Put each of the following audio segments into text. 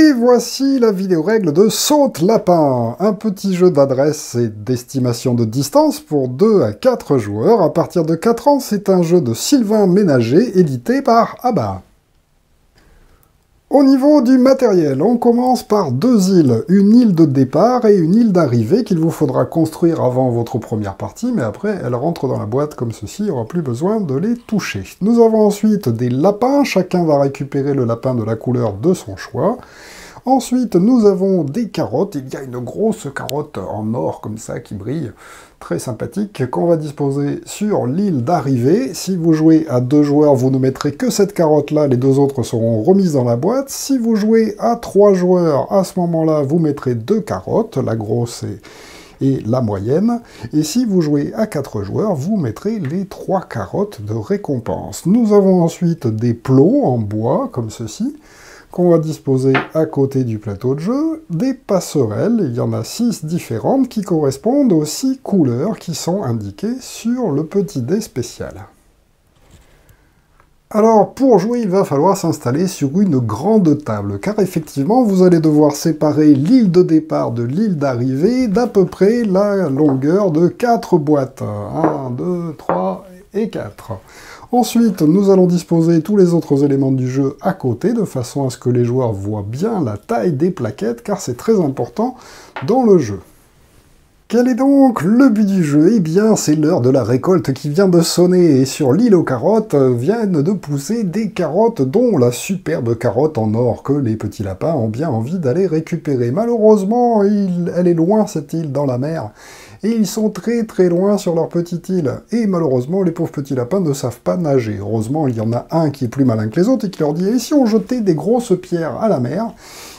Et voici la vidéo règle de Saute Lapin, un petit jeu d'adresse et d'estimation de distance pour 2 à 4 joueurs. À partir de 4 ans, c'est un jeu de Sylvain Ménager, édité par ABBA. Au niveau du matériel, on commence par 2 îles, une île de départ et une île d'arrivée qu'il vous faudra construire avant votre première partie, mais après elles rentrent dans la boîte comme ceci, il n'y aura plus besoin de les toucher. Nous avons ensuite des lapins, chacun va récupérer le lapin de la couleur de son choix. Ensuite, nous avons des carottes. Il y a une grosse carotte en or comme ça qui brille, très sympathique, qu'on va disposer sur l'île d'arrivée. Si vous jouez à 2 joueurs, vous ne mettrez que cette carotte-là, les 2 autres seront remises dans la boîte. Si vous jouez à 3 joueurs, à ce moment-là, vous mettrez 2 carottes, la grosse et la moyenne. Et si vous jouez à 4 joueurs, vous mettrez les 3 carottes de récompense. Nous avons ensuite des plots en bois, comme ceci, qu'on va disposer à côté du plateau de jeu, des passerelles, il y en a 6 différentes qui correspondent aux 6 couleurs qui sont indiquées sur le petit dé spécial. Alors, pour jouer, il va falloir s'installer sur une grande table, car effectivement, vous allez devoir séparer l'île de départ de l'île d'arrivée d'à peu près la longueur de 4 boîtes. 1, 2, 3 et 4. Ensuite, nous allons disposer tous les autres éléments du jeu à côté, de façon à ce que les joueurs voient bien la taille des plaquettes, car c'est très important dans le jeu. Quel est donc le but du jeu? Eh bien, c'est l'heure de la récolte qui vient de sonner, et sur l'île aux carottes viennent de pousser des carottes, dont la superbe carotte en or que les petits lapins ont bien envie d'aller récupérer. Malheureusement, elle est loin cette île dans la mer, et ils sont très très loin sur leur petite île. Et malheureusement, les pauvres petits lapins ne savent pas nager. Heureusement, il y en a un qui est plus malin que les autres et qui leur dit « Et si on jetait des grosses pierres à la mer ?»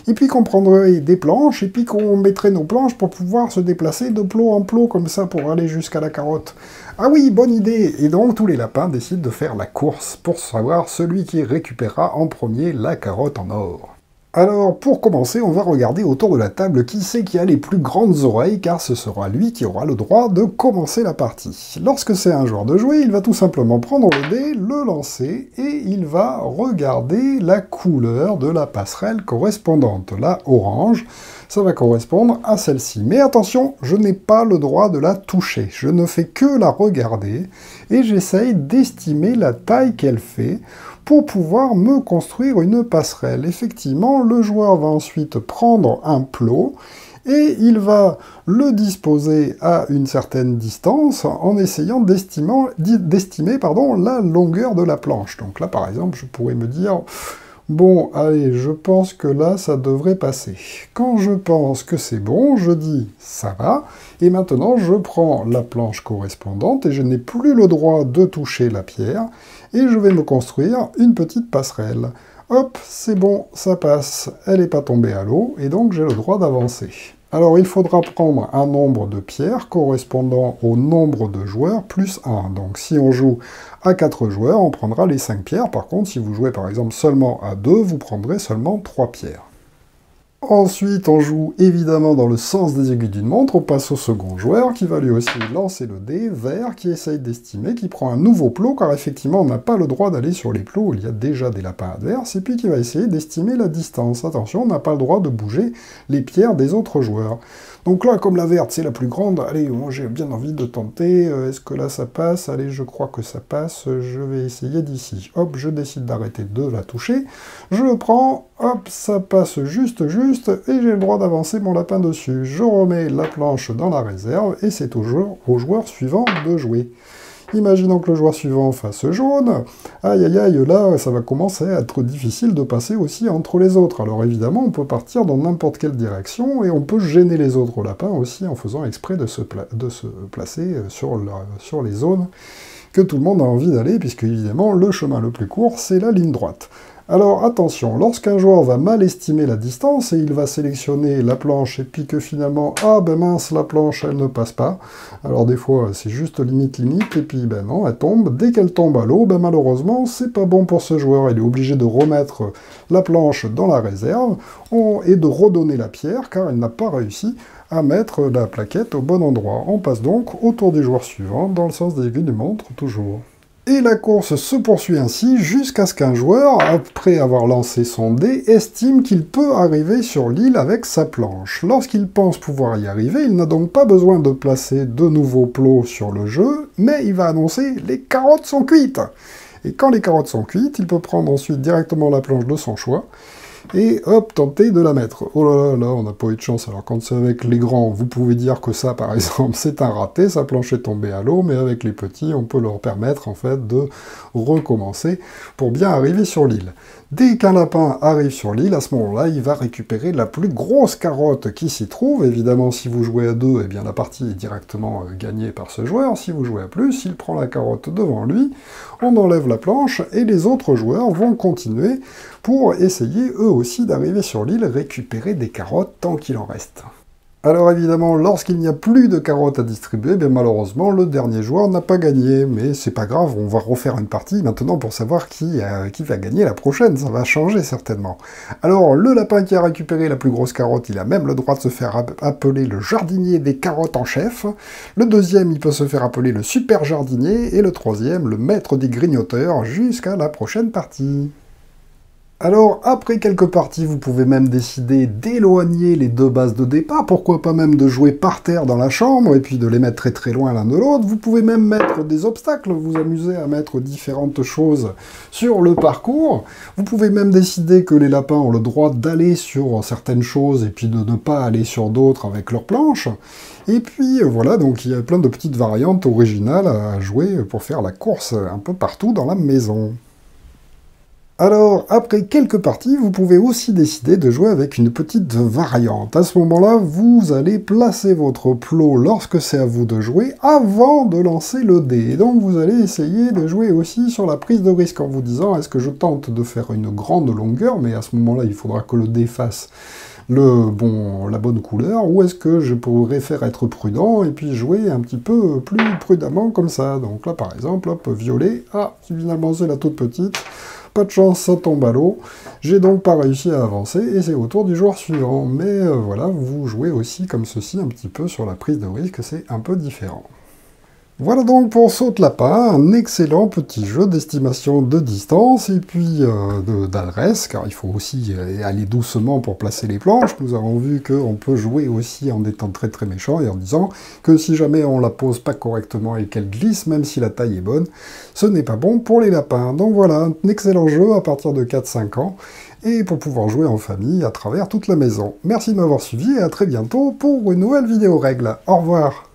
Et puis qu'on prendrait des planches, et puis qu'on mettrait nos planches pour pouvoir se déplacer de plot en plot, comme ça, pour aller jusqu'à la carotte. Ah oui, bonne idée! Et donc, tous les lapins décident de faire la course pour savoir celui qui récupérera en premier la carotte en or. Alors, pour commencer, on va regarder autour de la table qui c'est qui a les plus grandes oreilles, car ce sera lui qui aura le droit de commencer la partie. Lorsque c'est un joueur de jouer, il va tout simplement prendre le dé, le lancer, et il va regarder la couleur de la passerelle correspondante. La orange, ça va correspondre à celle-ci. Mais attention, je n'ai pas le droit de la toucher. Je ne fais que la regarder, et j'essaye d'estimer la taille qu'elle fait, pour pouvoir me construire une passerelle. Effectivement, le joueur va ensuite prendre un plot et il va le disposer à une certaine distance en essayant d'estimer la longueur de la planche. Donc là, par exemple, je pourrais me dire... Bon, allez, je pense que là, ça devrait passer. Quand je pense que c'est bon, je dis « ça va », et maintenant, je prends la planche correspondante, et je n'ai plus le droit de toucher la pierre, et je vais me construire une petite passerelle. Hop, c'est bon, ça passe, elle n'est pas tombée à l'eau, et donc j'ai le droit d'avancer. Alors, il faudra prendre un nombre de pierres correspondant au nombre de joueurs plus 1. Donc, si on joue à 4 joueurs, on prendra les 5 pierres. Par contre, si vous jouez par exemple seulement à 2, vous prendrez seulement 3 pierres. Ensuite, on joue évidemment dans le sens des aiguilles d'une montre. On passe au second joueur qui va lui aussi lancer le dé vert, qui essaye d'estimer, qui prend un nouveau plot, car effectivement, on n'a pas le droit d'aller sur les plots où il y a déjà des lapins adverses, et puis qui va essayer d'estimer la distance. Attention, on n'a pas le droit de bouger les pierres des autres joueurs. Donc là, comme la verte, c'est la plus grande, allez, moi j'ai bien envie de tenter, est-ce que là ça passe? Allez, je crois que ça passe, je vais essayer d'ici. Hop, je décide d'arrêter de la toucher, je le prends, hop, ça passe juste, et j'ai le droit d'avancer mon lapin dessus. Je remets la planche dans la réserve, et c'est toujours au joueur suivant de jouer. Imaginons que le joueur suivant fasse jaune. Aïe aïe aïe, là, ça va commencer à être difficile de passer aussi entre les autres. Alors évidemment, on peut partir dans n'importe quelle direction, et on peut gêner les autres lapins aussi en faisant exprès de se placer sur les zones que tout le monde a envie d'aller, puisque évidemment, le chemin le plus court, c'est la ligne droite. Alors attention, lorsqu'un joueur va mal estimer la distance et il va sélectionner la planche et puis que finalement, ah ben mince, la planche elle ne passe pas, alors des fois c'est juste limite et puis ben non, elle tombe, dès qu'elle tombe à l'eau, ben malheureusement c'est pas bon pour ce joueur, il est obligé de remettre la planche dans la réserve et de redonner la pierre car elle n'a pas réussi à mettre la plaquette au bon endroit. On passe donc au tour du joueur suivant, dans le sens des aiguilles de montre toujours. Et la course se poursuit ainsi jusqu'à ce qu'un joueur, après avoir lancé son dé, estime qu'il peut arriver sur l'île avec sa planche. Lorsqu'il pense pouvoir y arriver, il n'a donc pas besoin de placer de nouveaux plots sur le jeu, mais il va annoncer « les carottes sont cuites !» Et quand les carottes sont cuites, il peut prendre ensuite directement la planche de son choix, et hop, tenter de la mettre. Oh là là, là, on n'a pas eu de chance. Alors quand c'est avec les grands, vous pouvez dire que ça, par exemple, c'est un raté, sa planche est tombée à l'eau, mais avec les petits, on peut leur permettre, en fait, de recommencer pour bien arriver sur l'île. Dès qu'un lapin arrive sur l'île, à ce moment-là, il va récupérer la plus grosse carotte qui s'y trouve. Évidemment, si vous jouez à deux, eh bien, la partie est directement gagnée par ce joueur. Si vous jouez à plus, il prend la carotte devant lui, on enlève la planche, et les autres joueurs vont continuer pour essayer, eux aussi, d'arriver sur l'île, récupérer des carottes tant qu'il en reste. Alors évidemment, lorsqu'il n'y a plus de carottes à distribuer, bien malheureusement, le dernier joueur n'a pas gagné. Mais c'est pas grave, on va refaire une partie maintenant pour savoir qui va gagner la prochaine. Ça va changer certainement. Alors, le lapin qui a récupéré la plus grosse carotte, il a même le droit de se faire appeler le jardinier des carottes en chef. Le deuxième, il peut se faire appeler le super jardinier. Et le troisième, le maître des grignoteurs, jusqu'à la prochaine partie. Alors, après quelques parties, vous pouvez même décider d'éloigner les deux bases de départ, pourquoi pas même de jouer par terre dans la chambre, et puis de les mettre très très loin l'un de l'autre. Vous pouvez même mettre des obstacles, vous amuser à mettre différentes choses sur le parcours. Vous pouvez même décider que les lapins ont le droit d'aller sur certaines choses, et puis de ne pas aller sur d'autres avec leurs planches. Et puis voilà, donc il y a plein de petites variantes originales à jouer pour faire la course un peu partout dans la maison. Alors, après quelques parties, vous pouvez aussi décider de jouer avec une petite variante. À ce moment-là, vous allez placer votre plot lorsque c'est à vous de jouer, avant de lancer le dé. Et donc, vous allez essayer de jouer aussi sur la prise de risque en vous disant, est-ce que je tente de faire une grande longueur, mais à ce moment-là, il faudra que le dé fasse la bonne couleur, ou est-ce que je pourrais faire être prudent et puis jouer un petit peu plus prudemment comme ça. Donc là, par exemple, hop, violet, ah, finalement c'est la toute petite, pas de chance, ça tombe à l'eau. J'ai donc pas réussi à avancer, et c'est au tour du joueur suivant. Mais voilà, vous jouez aussi comme ceci, un petit peu sur la prise de risque, c'est un peu différent. Voilà donc pour Saute Lapin, un excellent petit jeu d'estimation de distance et puis d'adresse, car il faut aussi aller doucement pour placer les planches. Nous avons vu qu'on peut jouer aussi en étant très très méchant et en disant que si jamais on la pose pas correctement et qu'elle glisse, même si la taille est bonne, ce n'est pas bon pour les lapins. Donc voilà, un excellent jeu à partir de 4-5 ans, et pour pouvoir jouer en famille à travers toute la maison. Merci de m'avoir suivi et à très bientôt pour une nouvelle vidéo règle. Au revoir.